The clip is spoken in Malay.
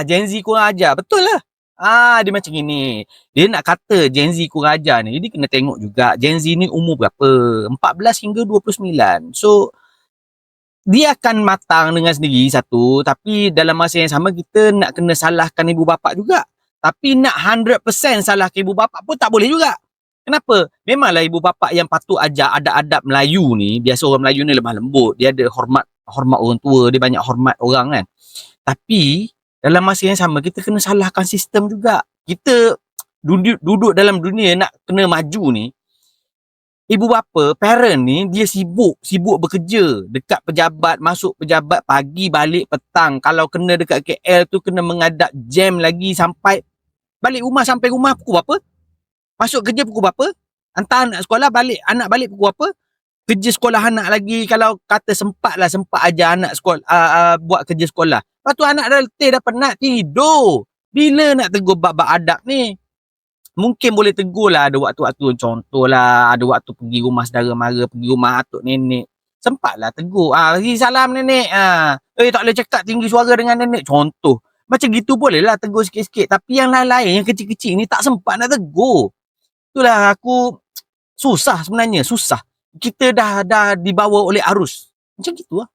Gen Z kurang ajar. Betul lah. Dia macam ini. Dia nak kata Gen Z kurang ajar ni, dia kena tengok juga Gen Z ni umur berapa? 14 hingga 29. So, dia akan matang dengan sendiri satu, tapi dalam masa yang sama kita nak kena salahkan ibu bapa juga. Tapi nak 100% salahkan ibu bapa pun tak boleh juga. Kenapa? Memanglah ibu bapa yang patut ajar adab-adab Melayu ni, biasa orang Melayu ni lemah lembut, dia ada hormat orang tua, dia banyak hormat orang kan. Tapi dalam masa yang sama kita kena salahkan sistem juga. Kita duduk dalam dunia nak kena maju ni, ibu bapa, parent ni dia sibuk bekerja dekat pejabat, masuk pejabat pagi balik petang. Kalau kena dekat KL tu kena mengadap jam lagi sampai balik rumah, sampai rumah pukul berapa? Masuk kerja pukul berapa? Hantar anak sekolah, anak balik pukul berapa? Kerja sekolah anak lagi, kalau kata sempat ajar anak sekolah buat kerja sekolah. Lepas tu anak dah letih, dah penat tidur. Bila nak tegur bab-bab adab ni? Mungkin boleh tegur lah ada waktu-waktu, contohlah ada waktu pergi rumah saudara mara, pergi rumah atuk nenek, sempatlah tegur, bagi salam nenek, tak boleh cakap tinggi suara dengan nenek, contoh macam gitu bolehlah tegur sikit-sikit. Tapi yang lain-lain, yang kecil-kecil ni tak sempat nak tegur. Itulah aku susah sebenarnya, susah. Kita dah dibawa oleh arus macam gitu lah.